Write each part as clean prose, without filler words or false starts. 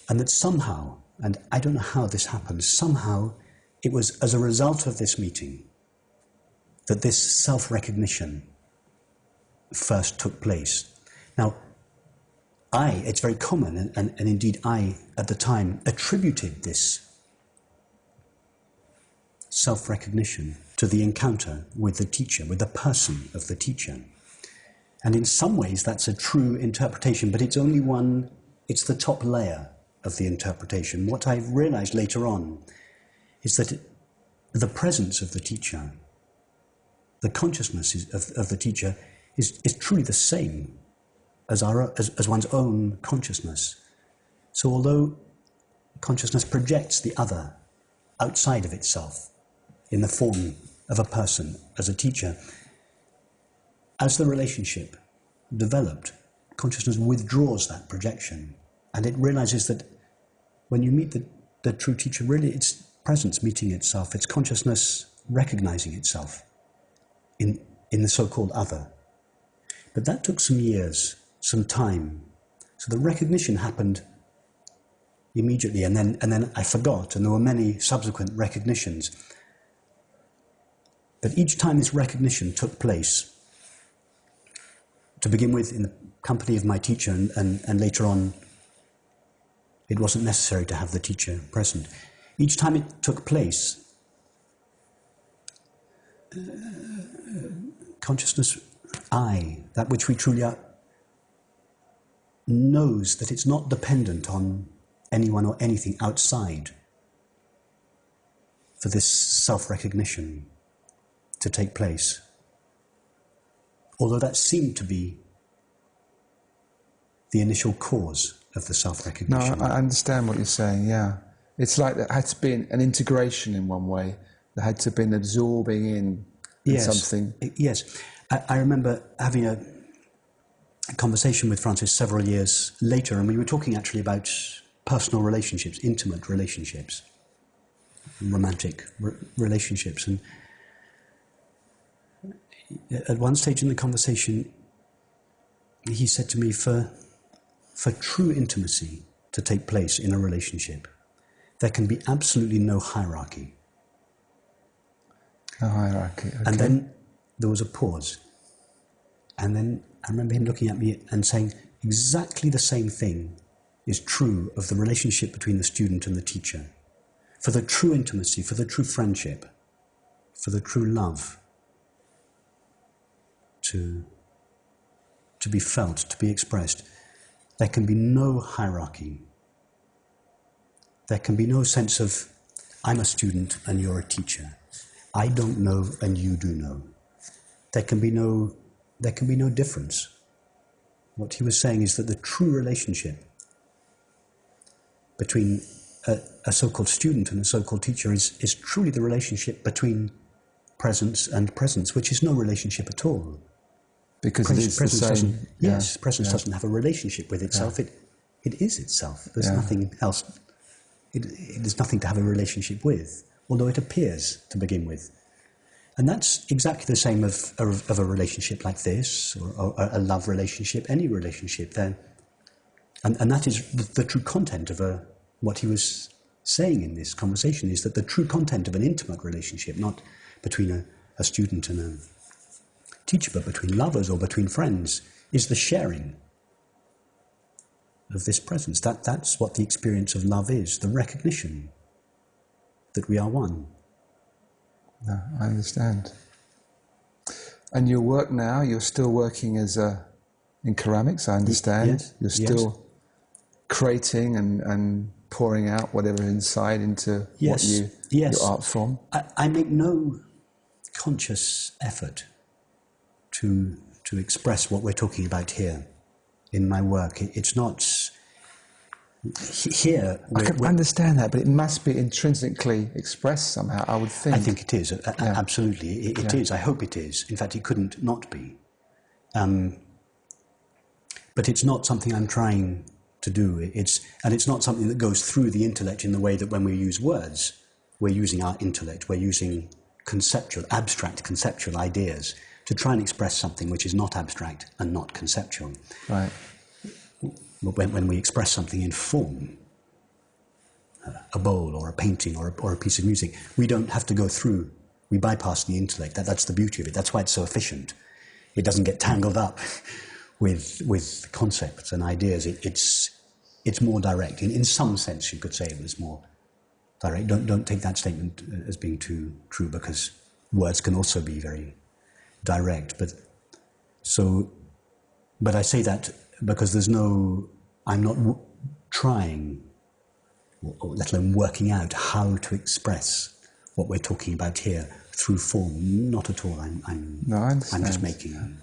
And that somehow, and I don't know how this happened, somehow it was as a result of this meeting that this self-recognition first took place. Now, it's very common, and indeed I, at the time, attributed this self-recognition to the encounter with the teacher, with the person of the teacher. And in some ways that's a true interpretation, but it's only one, it's the top layer of the interpretation. What I've realized later on is that the presence of the teacher, the consciousness of the teacher is truly the same as one's own consciousness. So although consciousness projects the other outside of itself in the form of a person as a teacher, as the relationship developed, consciousness withdraws that projection, and it realizes that when you meet the true teacher, really it's presence meeting itself, it's consciousness recognizing itself in the so-called other. But that took some years, some time. So the recognition happened immediately, and then I forgot, and there were many subsequent recognitions. But each time this recognition took place, to begin with in the company of my teacher, and later on it wasn't necessary to have the teacher present. Each time it took place, consciousness, that which we truly are, knows that it's not dependent on anyone or anything outside for this self-recognition to take place. Although that seemed to be the initial cause of the self-recognition. No, I understand what you're saying, yeah. It's like there had to be an integration in one way. There had to have been absorbing in something. Yes. I remember having a conversation with Francis several years later, and we were talking actually about personal relationships, intimate relationships, romantic relationships. And at one stage in the conversation, he said to me, for true intimacy to take place in a relationship, there can be absolutely no hierarchy. No hierarchy, okay. And then there was a pause. And then I remember him looking at me and saying, exactly the same thing is true of the relationship between the student and the teacher. For the true intimacy, for the true friendship, for the true love to be felt, to be expressed, there can be no hierarchy. There can be no sense of, I'm a student and you're a teacher. I don't know and you do know. There can be no difference. What he was saying is that the true relationship between a so-called student and a so-called teacher is truly the relationship between presence and presence, which is no relationship at all. Because presence doesn't. Yes, presence doesn't have a relationship with itself. Yeah. It is itself. There's nothing else. There's nothing to have a relationship with, although it appears to begin with. And that's exactly the same of a relationship like this, or a love relationship, any relationship. And that is the true content of what he was saying in this conversation, is that the true content of an intimate relationship, not between a student and a teacher, but between lovers or between friends, is the sharing of this presence. That's what the experience of love is, the recognition that we are one. No, I understand. And your work now, you're still working in ceramics, I understand. Yes. You're still creating and pouring out whatever inside into what your art form. I make no conscious effort to express what we're talking about here in my work. It's not here. I can understand that, but it must be intrinsically expressed somehow, I would think. I think it is, absolutely. It is. I hope it is. In fact, it couldn't not be. But it's not something I'm trying to do. It's not something that goes through the intellect in the way that when we use words, we're using our intellect, we're using abstract conceptual ideas to try and express something which is not abstract and not conceptual. Right. When we express something in form, a bowl or a painting or a piece of music. We don't have to go through. We bypass the intellect. That's the beauty of it. That's why it's so efficient. It doesn't get tangled up with concepts and ideas. It's more direct. In some sense, you could say it was more direct. Don't take that statement as being too true, because words can also be very direct. But I say that because I'm not trying, or let alone working out how to express what we're talking about here through form. Not at all. I'm just making.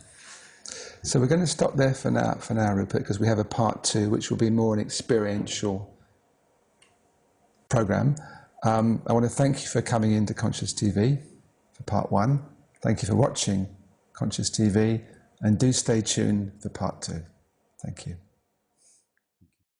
So we're going to stop there for now, Rupert, because we have a part 2, which will be more an experiential program. I want to thank you for coming into Conscious TV for part 1. Thank you for watching Conscious TV, and do stay tuned for part 2. Thank you.